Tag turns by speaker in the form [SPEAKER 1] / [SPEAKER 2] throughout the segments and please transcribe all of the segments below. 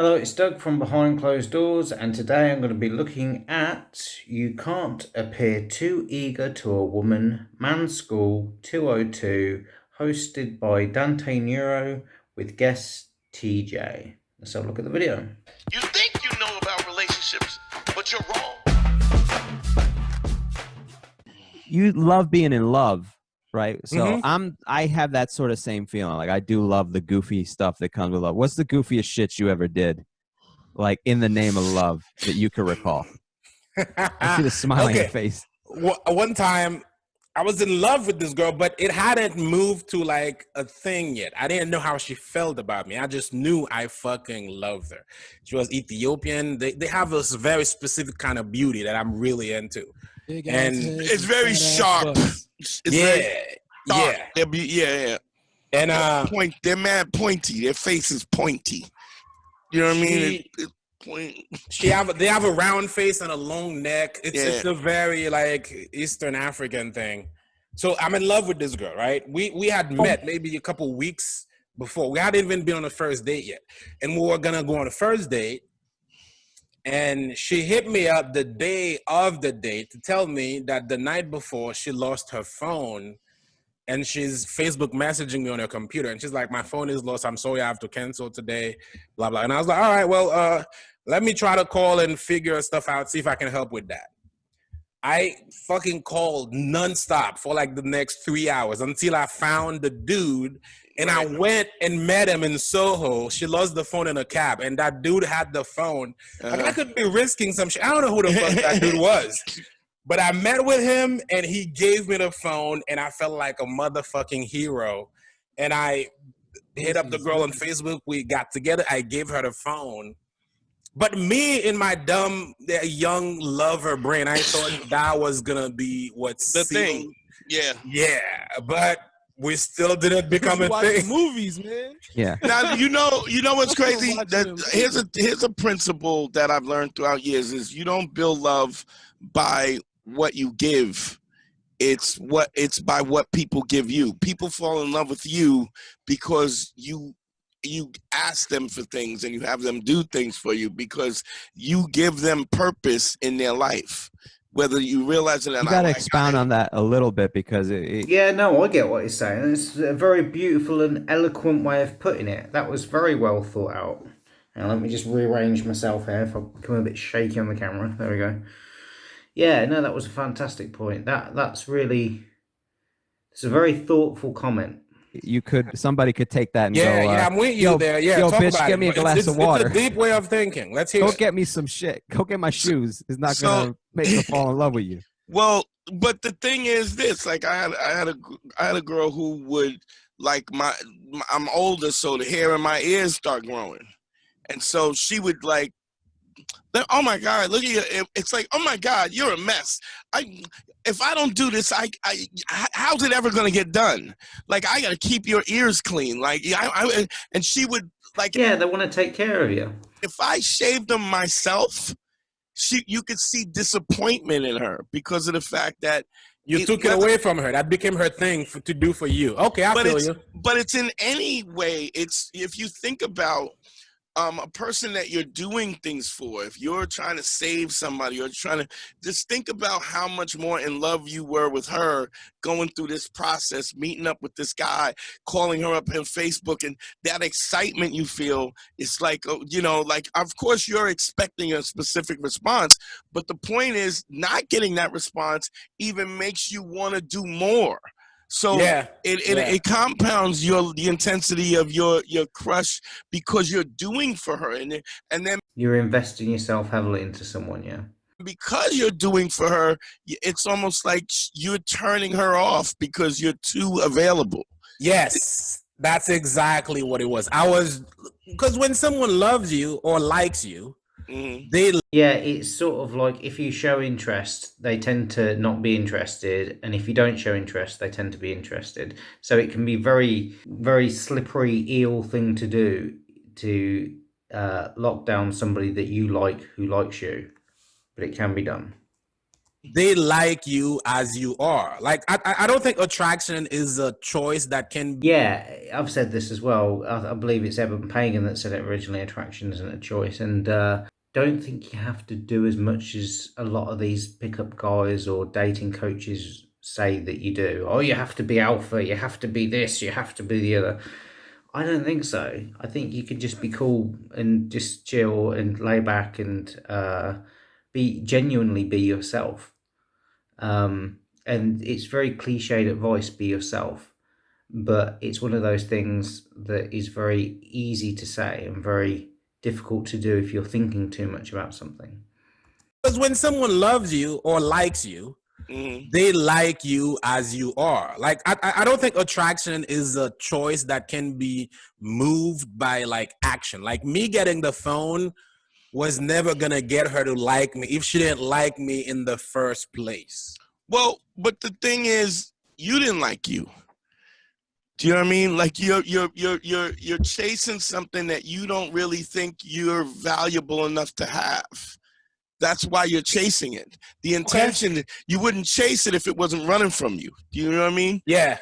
[SPEAKER 1] Hello, it's Doug from Behind Closed Doors, and today I'm going to be looking at You Can't Appear Too Eager to a Woman, Man's School 202, hosted by Dante Nero with guest TJ. Let's have a look at the video.
[SPEAKER 2] You think you know about relationships, but you're wrong.
[SPEAKER 3] You love being in love, right? So I have that sort of same feeling. Like, I do love the goofy stuff that comes with love. What's the goofiest shit you ever did, like, in the name of love, that you can recall? I see the smile on your face.
[SPEAKER 4] One time I was in love with this girl, but it hadn't moved to like a thing yet. I didn't know how she felt about me. I just knew I fucking loved her. She was Ethiopian. They have this very specific kind of beauty that I'm really into. And
[SPEAKER 2] It's very sharp. It's very sharp. Yeah. And they're mad pointy. Their face is pointy. You know what I mean? They
[SPEAKER 4] have a round face and a long neck. It's a very like Eastern African thing. So I'm in love with this girl, right? We had met maybe a couple weeks before. We hadn't even been on the first date yet. And we were gonna go on the first date. And she hit me up the day of the date to tell me that the night before she lost her phone, and she's Facebook messaging me on her computer. And she's like, my phone is lost. I'm sorry, I have to cancel today, blah, blah. And I was like, all right, well, let me try to call and figure stuff out, see if I can help with that. I fucking called nonstop for like the next 3 hours until I found the dude, and I went and met him in Soho. She lost the phone in a cab, and that dude had the phone. Like, I could be risking some shit. I don't know who the fuck that dude was. But I met with him, and he gave me the phone, and I felt like a motherfucking hero. And I hit up the girl on Facebook. We got together. I gave her the phone. But me, in my dumb, young lover brain, I thought that was going to be what's
[SPEAKER 2] the thing. Yeah.
[SPEAKER 4] Yeah, but we still didn't become a thing.
[SPEAKER 5] Movies, man.
[SPEAKER 3] Yeah.
[SPEAKER 2] Now, you know what's crazy? Here's a principle that I've learned throughout years is you don't build love by what you give. It's by what people give you. People fall in love with you because you ask them for things and you have them do things for you because you give them purpose in their life, whether you realize it or not.
[SPEAKER 3] You got to expound on that a little bit because
[SPEAKER 1] Yeah, no, I get what he's saying. It's a very beautiful and eloquent way of putting it. That was very well thought out. Now, let me just rearrange myself here if I become a bit shaky on the camera. There we go. Yeah, no, that was a fantastic point. That's really... It's a very thoughtful comment.
[SPEAKER 3] somebody could take that and go,
[SPEAKER 4] I'm with you there. Yeah,
[SPEAKER 3] yo, bitch, get me a glass of water.
[SPEAKER 4] It's a deep way of thinking. Let's hear
[SPEAKER 3] Go
[SPEAKER 4] it.
[SPEAKER 3] get me some shit. Go get my shoes. It's not going to make her fall in love with you.
[SPEAKER 2] Well, but the thing is this, like I had a girl who would, like, I'm older, so the hair in my ears start growing. And so she would like, oh my God, look at you. It's like, oh my God, you're a mess. If I don't do this, how's it ever going to get done? Like, I got to keep your ears clean. Like, and she would like,
[SPEAKER 1] yeah, they want to take care of you.
[SPEAKER 2] If I shaved them myself, you could see disappointment in her because of the fact that
[SPEAKER 4] you took it away from her. That became her thing to do for you. Okay, I feel you.
[SPEAKER 2] But it's in any way. It's if you think about a person that you're doing things for, if you're trying to save somebody or trying to just think about how much more in love you were with her going through this process, meeting up with this guy, calling her up on Facebook, and that excitement you feel, it's like, like, of course you're expecting a specific response, but the point is not getting that response even makes you want to do more. So it compounds the intensity of your crush because you're doing for her, and then
[SPEAKER 1] you're investing yourself heavily into someone, yeah.
[SPEAKER 2] Because you're doing for her, it's almost like you're turning her off because you're too available.
[SPEAKER 4] Yes, that's exactly what it was. Because when someone loves you or likes you,
[SPEAKER 1] it's sort of like if you show interest, they tend to not be interested, and if you don't show interest, they tend to be interested. So it can be very, very slippery eel thing to do to lock down somebody that you like who likes you, but it can be done.
[SPEAKER 4] they like you as you are. Like I don't think attraction is a choice that can be.
[SPEAKER 1] Yeah, I've said this as well. I believe it's Eben Pagan that said it originally. Attraction isn't a choice, and don't think you have to do as much as a lot of these pickup guys or dating coaches say that you do. Oh, you have to be alpha. You have to be this. You have to be the other. I don't think so. I think you could just be cool and just chill and lay back and genuinely be yourself. And it's very cliched advice, be yourself, but it's one of those things that is very easy to say and very difficult to do if you're thinking too much about something.
[SPEAKER 4] Because when someone loves you or likes you, they like you as you are. Like I don't think attraction is a choice that can be moved by like action. Like me getting the phone was never gonna get her to like me if she didn't like me in the first place.
[SPEAKER 2] Well, but the thing is, you didn't like you. Do you know what I mean? Like you're chasing something that you don't really think you're valuable enough to have. That's why you're chasing it. The intention, you wouldn't chase it if it wasn't running from you. Do you know what I mean?
[SPEAKER 4] Yeah,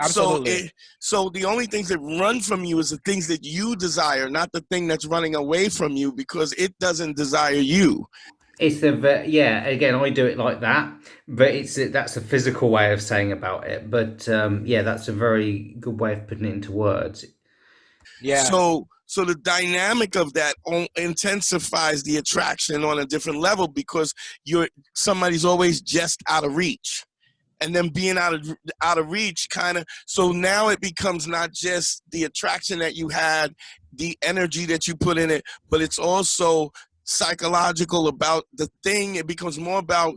[SPEAKER 4] absolutely.
[SPEAKER 2] So the only things that run from you is the things that you desire, not the thing that's running away from you because it doesn't desire you.
[SPEAKER 1] It's again, I do it like that, but that's a physical way of saying about it. But that's a very good way of putting it into words.
[SPEAKER 4] Yeah.
[SPEAKER 2] So the dynamic of that intensifies the attraction on a different level because somebody's always just out of reach. And then being out of reach kind of, so now it becomes not just the attraction that you had, the energy that you put in it, but it's also psychological about the thing. It becomes more about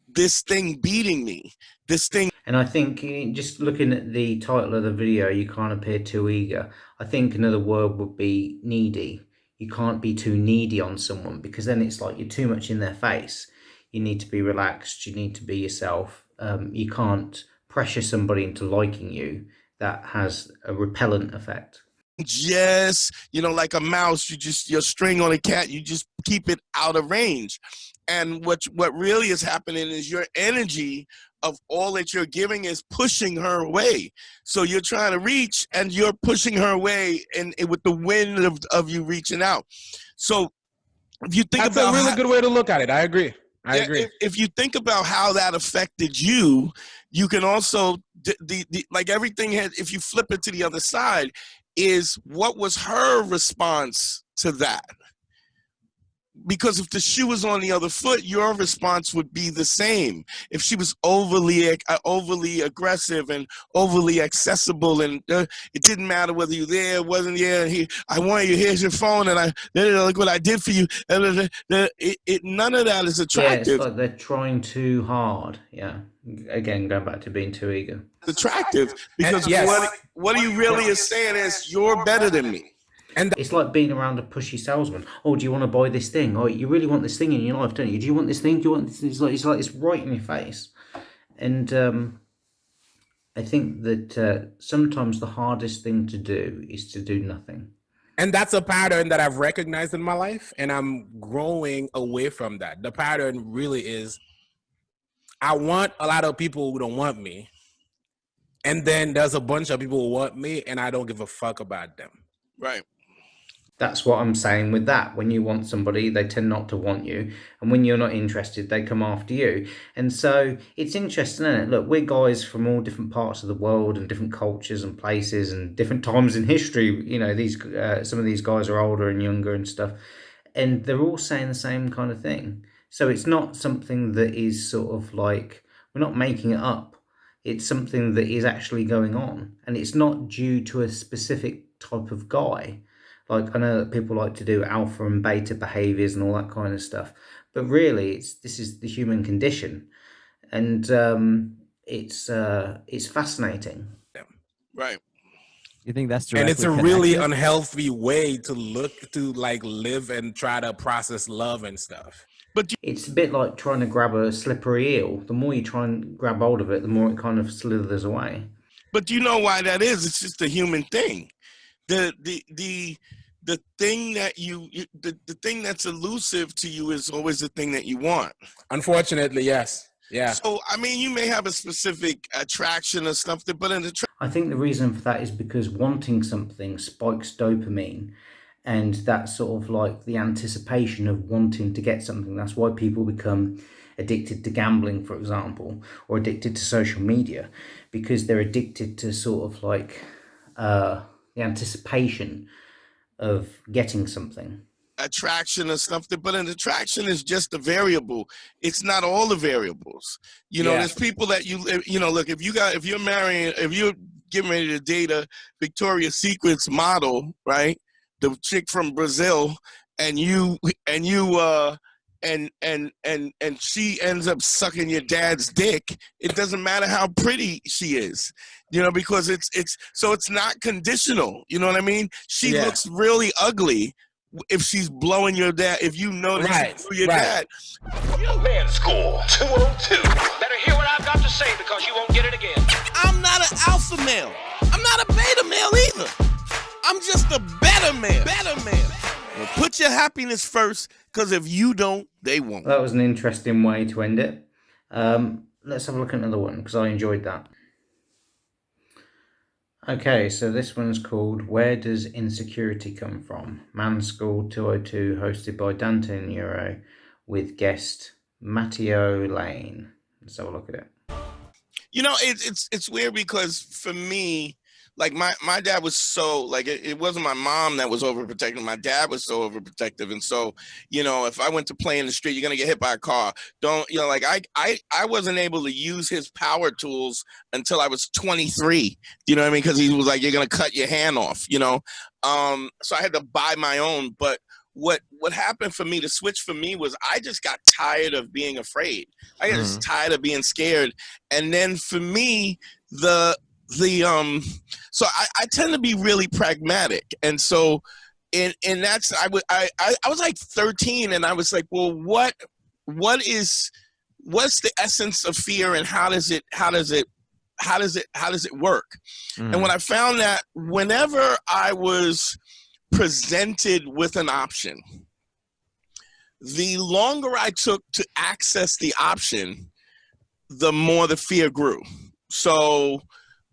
[SPEAKER 2] this thing beating me, this thing.
[SPEAKER 1] And I think just looking at the title of the video, you can't appear too eager. I think another word would be needy. You can't be too needy on someone because then it's like you're too much in their face. You need to be relaxed. You need to be yourself. You can't pressure somebody into liking you. That has a repellent effect.
[SPEAKER 2] Yes, like a mouse, your string on a cat, you just keep it out of range. And what really is happening is your energy of all that you're giving is pushing her away. So you're trying to reach and you're pushing her away and with the wind of you reaching out. So if you think
[SPEAKER 4] that's a really good way to look at it. I agree.
[SPEAKER 2] If you think about how that affected you, you can also like everything if you flip it to the other side, is what was her response to that? Because if the shoe was on the other foot, your response would be the same. If she was overly aggressive and overly accessible, and it didn't matter whether you there, wasn't there. I want you. Here's your phone, and look what I did for you. None of that is attractive.
[SPEAKER 1] Yeah, it's like they're trying too hard. Yeah. Again, going back to being too eager.
[SPEAKER 2] It's attractive because what he really is saying is you're better than me.
[SPEAKER 1] And it's like being around a pushy salesman. Oh, do you want to buy this thing? Oh, you really want this thing in your life, don't you? Do you want this thing? Do you want this? It's like it's right in your face. And I think that sometimes the hardest thing to do is to do nothing.
[SPEAKER 4] And that's a pattern that I've recognized in my life, and I'm growing away from that. The pattern really is I want a lot of people who don't want me, and then there's a bunch of people who want me, and I don't give a fuck about them.
[SPEAKER 2] Right.
[SPEAKER 1] That's what I'm saying with that. When you want somebody, they tend not to want you. And when you're not interested, they come after you. And so it's interesting, isn't it? Look, we're guys from all different parts of the world and different cultures and places and different times in history. These some of these guys are older and younger and stuff. And they're all saying the same kind of thing. So it's not something that is sort of like, we're not making it up. It's something that is actually going on. And it's not due to a specific type of guy. Like, I know that people like to do alpha and beta behaviors and all that kind of stuff, but really, this is the human condition, and it's fascinating.
[SPEAKER 4] Yeah.
[SPEAKER 2] Right.
[SPEAKER 3] You think that's directly
[SPEAKER 4] and it's a really unhealthy way to live and try to process love and stuff.
[SPEAKER 2] But
[SPEAKER 1] it's a bit like trying to grab a slippery eel. The more you try and grab hold of it, the more it kind of slithers away.
[SPEAKER 2] But you know why that is? It's just a human thing. the thing that the thing that's elusive to you is always the thing that you want.
[SPEAKER 4] Unfortunately, yes. Yeah.
[SPEAKER 2] So, I mean, you may have a specific attraction or something, but
[SPEAKER 1] I think the reason for that is because wanting something spikes dopamine, and that's sort of like the anticipation of wanting to get something. That's why people become addicted to gambling, for example, or addicted to social media, because they're addicted to sort of like the anticipation of getting something.
[SPEAKER 2] Attraction or something, but an attraction is just a variable. It's not all the variables. You know, there's people that you know, look, if you're marrying, if you're getting ready to date a Victoria's Secret's model, right? The chick from Brazil, and she ends up sucking your dad's dick, it doesn't matter how pretty she is, you know, because it's not conditional. You know what I mean? She looks really ugly if she's blowing your dad, if you know that she's your dad.
[SPEAKER 5] Man School 202. Better hear what I've got to say, because you won't get it again.
[SPEAKER 2] I'm not an alpha male. I'm not a beta male either. I'm just a better man. Well, put your happiness first, because if you don't, they won't.
[SPEAKER 1] That was an interesting way to end it. Let's have a look at another one, because I enjoyed that. Okay, so this one's called Where Does Insecurity Come From? Man School 202, hosted by Dante Nero, with guest Matteo Lane. Let's have a look at it.
[SPEAKER 2] You know, it's weird, because for me, like my dad was so, like, it wasn't my mom that was overprotective. My dad was so overprotective. And so, you know, if I went to play in the street, you're going to get hit by a car. Don't, you know, like I wasn't able to use his power tools until I was 23. You know what I mean? Because he was like, you're going to cut your hand off, you know? So I had to buy my own. But what happened for me, the switch for me was I just got tired of being afraid. I got just tired of being scared. And then for me, so I tend to be really pragmatic, and so in that's I was like 13, and I was like, well, what's the essence of fear, and how does it work? And when I found that whenever I was presented with an option, the longer I took to access the option, the more the fear grew. So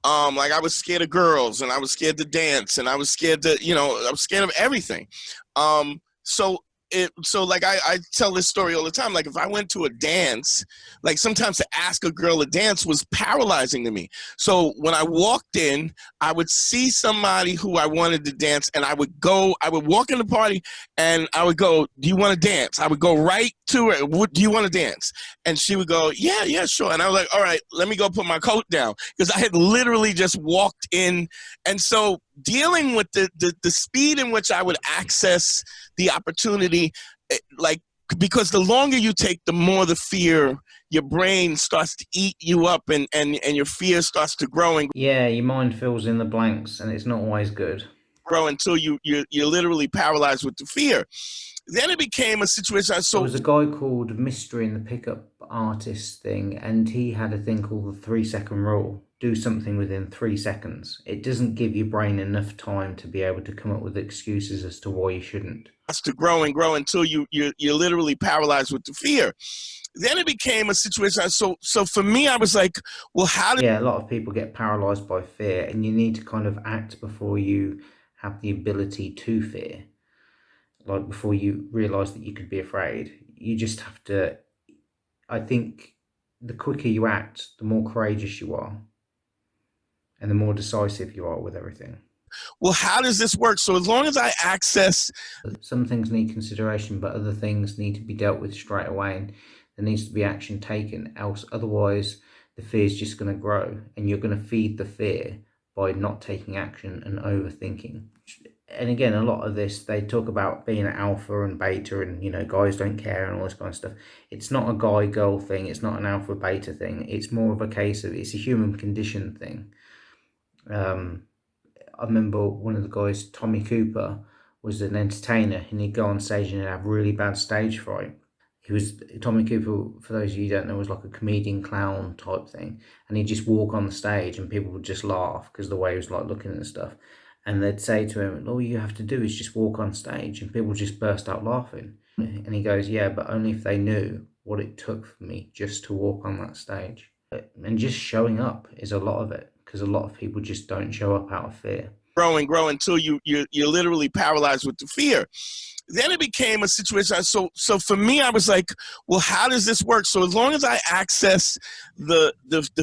[SPEAKER 2] like, I was scared of girls, and I was scared to dance, and I was scared to, you know, I was scared of everything. So like I tell this story all the time. Like, if I went to a dance, like, sometimes to ask a girl to dance was paralyzing to me. So when I walked in, I would see somebody who I wanted to dance, and I would walk in the party, and I would go, do you want to dance? I would go right to her. Do you want to dance? And she would go, yeah, sure. And I was like, all right, let me go put my coat down, because I had literally just walked in. And so dealing with the speed in which I would access the opportunity, like, because the longer you take, the more the fear, your brain starts to eat you up, and your fear starts to grow. And
[SPEAKER 1] yeah, your mind fills in the blanks, and it's not always good.
[SPEAKER 2] Grow until you're literally paralyzed with the fear. Then it became a situation.
[SPEAKER 1] There was a guy called Mystery in the Pickup Artist thing, and he had a thing called the 3-second rule. Do something within 3 seconds. It doesn't give your brain enough time to be able to come up with excuses as to why you shouldn't.
[SPEAKER 2] To grow and grow until you're literally paralyzed with the fear. Then it became a situation. So for me, I was like, well,
[SPEAKER 1] yeah, a lot of people get paralyzed by fear, and you need to kind of act before you have the ability to fear. Like, before you realize that you could be afraid. You just have to, I think the quicker you act, the more courageous you are, and the more decisive you are with everything.
[SPEAKER 2] Well, how does this work? So as long as I access...
[SPEAKER 1] Some things need consideration, but other things need to be dealt with straight away, and there needs to be action taken. Otherwise, the fear is just going to grow, and you're going to feed the fear by not taking action and overthinking. And again, a lot of this, they talk about being an alpha and beta, and, you know, guys don't care and all this kind of stuff. It's not a guy-girl thing. It's not an alpha-beta thing. It's more of a case of, it's a human condition thing. I remember one of the guys, Tommy Cooper, was an entertainer, and he'd go on stage and have really bad stage fright. Tommy Cooper, for those of you who don't know, was like a comedian clown type thing, and he'd just walk on the stage and people would just laugh because the way he was like looking and stuff. and they'd say to him, all you have to do is just walk on stage, and people just burst out laughing. And he goes, yeah, but only if they knew what it took for me just to walk on that stage. And just showing up is a lot of it, because a lot of people just don't show up out of fear.
[SPEAKER 2] Grow and grow until you're literally paralyzed with the fear. Then it became a situation. So for me, I was like, well, how does this work? So as long as I access the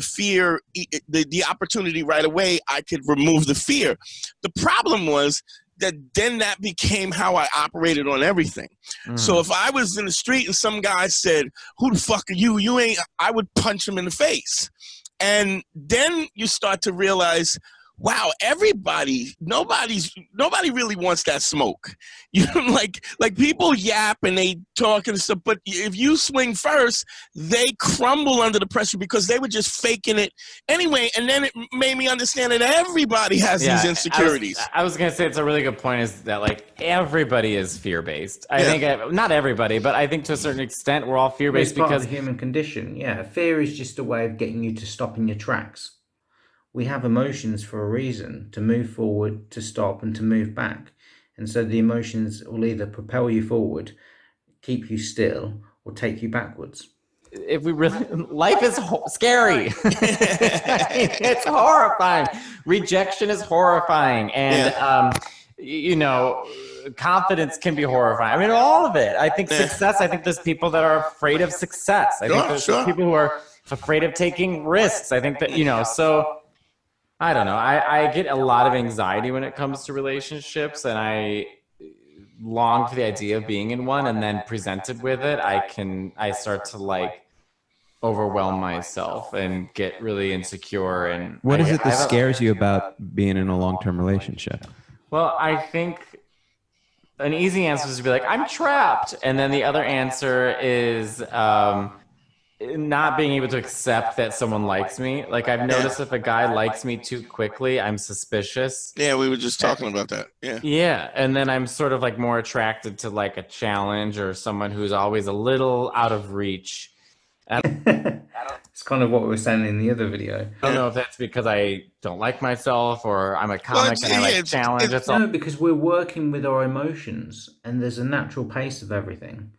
[SPEAKER 2] fear, the opportunity right away, I could remove the fear. The problem was that then that became how I operated on everything. So if I was in the street and some guy said, who the fuck are you? You ain't, I would punch him in the face. And then you start to realize, wow, nobody really wants that smoke. You know, like people yap and they talk and stuff, but if you swing first, they crumble under the pressure because they were just faking it anyway. And then it made me understand that everybody has these insecurities.
[SPEAKER 6] I was gonna say it's a really good point, is that like everybody is fear-based. I think not everybody, but I think to a certain extent we're all fear-based
[SPEAKER 1] because
[SPEAKER 6] because
[SPEAKER 1] of the human condition. Yeah, fear is just a way of getting you to stop in your tracks. We have emotions for a reason, to move forward, to stop, and to move back. And so the emotions will either propel you forward, keep you still, or take you backwards.
[SPEAKER 6] if we really, life is scary. It's horrifying. Rejection is horrifying. And, you know, confidence can be horrifying. I mean, all of it. I think success, I think there's people that are afraid of success. I think there's people who are afraid of taking risks. I think that, you know, so I don't know. I get a lot of anxiety when it comes to relationships, and I long for the idea of being in one, and then presented with it, I start to like overwhelm myself and get really insecure. And
[SPEAKER 3] what is it that scares you about being in a long-term relationship?
[SPEAKER 6] Well, I think an easy answer is to be like, I'm trapped. And then the other answer is not being able to accept that someone likes me. Like, I've noticed if a guy likes me too quickly, I'm suspicious.
[SPEAKER 2] Yeah, we were just talking about that. Yeah.
[SPEAKER 6] Yeah. And then I'm sort of like more attracted to like a challenge or someone who's always a little out of reach.
[SPEAKER 1] It's kind of what we were saying in the other video.
[SPEAKER 6] I don't know if that's because I don't like myself or I'm a comic and I like challenge.
[SPEAKER 1] No, because we're working with our emotions, and there's a natural pace of everything.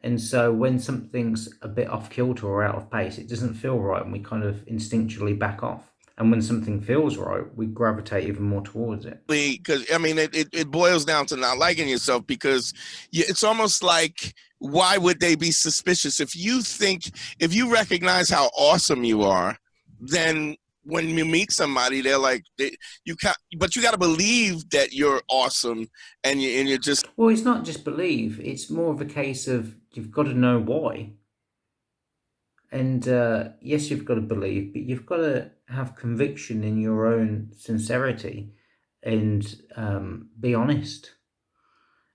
[SPEAKER 1] And so when something's a bit off kilter or out of pace, it doesn't feel right, and we kind of instinctually back off. And when something feels right, we gravitate even more towards it.
[SPEAKER 2] Because, I mean, it boils down to not liking yourself, because it's almost like, why would they be suspicious? If you recognize how awesome you are, then when you meet somebody, they're like, but you got to believe that you're awesome, and you're just.
[SPEAKER 1] Well, it's not just believe. It's more of a case of you've got to know why. And yes, you've got to believe, but you've got to have conviction in your own sincerity and be honest.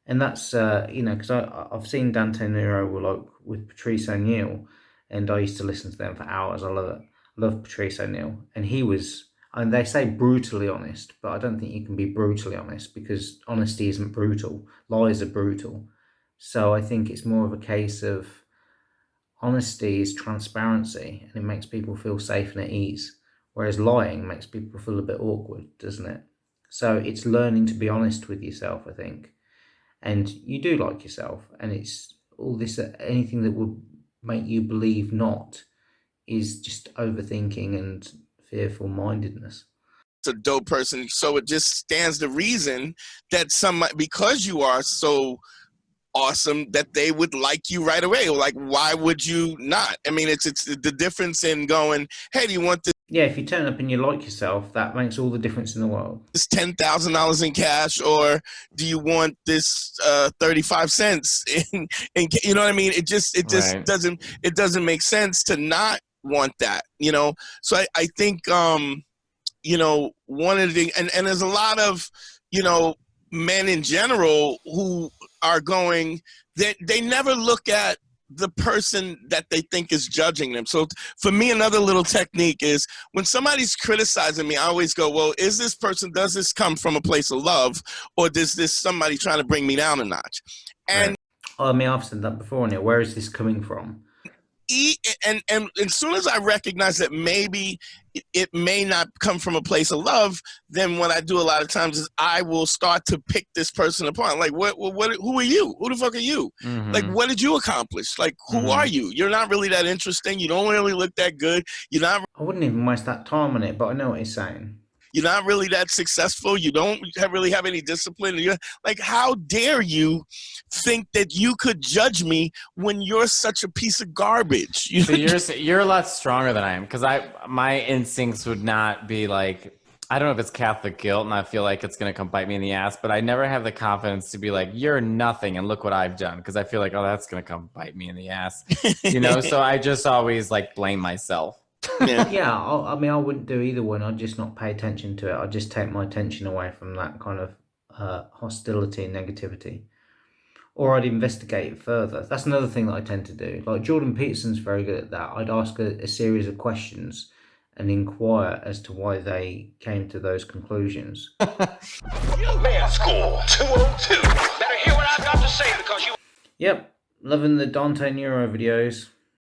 [SPEAKER 1] And that's, because I've seen Dante Nero with Patrice O'Neill, and I used to listen to them for hours. I love it. I love Patrice O'Neill. And he was, and they say brutally honest, but I don't think you can be brutally honest, because honesty isn't brutal. Lies are brutal. So I think it's more of a case of honesty is transparency, and it makes people feel safe and at ease. Whereas lying makes people feel a bit awkward, doesn't it? So it's learning to be honest with yourself, I think. And you do like yourself, and it's all this, anything that would make you believe not is just overthinking and fearful mindedness.
[SPEAKER 2] It's a dope person. So it just stands to reason that because you are so awesome, that they would like you right away. Like, why would you not? I mean, it's the difference in going, hey, do you want this?
[SPEAKER 1] Yeah, if you turn up and you like yourself, that makes all the difference in the world.
[SPEAKER 2] This $10,000 in cash, or do you want this 35 cents? You know what I mean? It just right. doesn't make sense to not want that. You know, so I think one of the things, and there's a lot of men in general who are going, they never look at the person that they think is judging them. So for me, another little technique is when somebody's criticizing me, I always go, well, does this come from a place of love, or is this somebody trying to bring me down a notch? And
[SPEAKER 1] I mean, I've said that before, Neil. Where is this coming from?
[SPEAKER 2] and as soon as I recognize that maybe it may not come from a place of love, then what I do a lot of times is I will start to pick this person apart. Like, what who are you? Who the fuck are you?
[SPEAKER 6] Mhm.
[SPEAKER 2] Like, what did you accomplish? Like, who
[SPEAKER 6] Mhm.
[SPEAKER 2] are you? You're not really that interesting. You don't really look that good. You're not
[SPEAKER 1] I wouldn't even waste that time on it, but I know what he's saying.
[SPEAKER 2] really that successful. You don't really have any discipline. You're like, how dare you think that you could judge me when you're such a piece of garbage?
[SPEAKER 6] So you're a lot stronger than I am, because my instincts would not be like, I don't know if it's Catholic guilt and I feel like it's gonna come bite me in the ass, but I never have the confidence to be like, you're nothing and look what I've done, because I feel like, oh, that's gonna come bite me in the ass, you know. So I just always like blame myself.
[SPEAKER 2] Yeah.
[SPEAKER 1] Yeah, I mean, I wouldn't do either one. I'd just not pay attention to it. I'd just take my attention away from that kind of hostility and negativity. Or I'd investigate it further. That's another thing that I tend to do. Like Jordan Peterson's very good at that. I'd ask a series of questions and inquire as to why they came to those conclusions.
[SPEAKER 5] Man School 202. Better hear what I've got to say because you.
[SPEAKER 1] Yep, loving the Dante Neuro videos.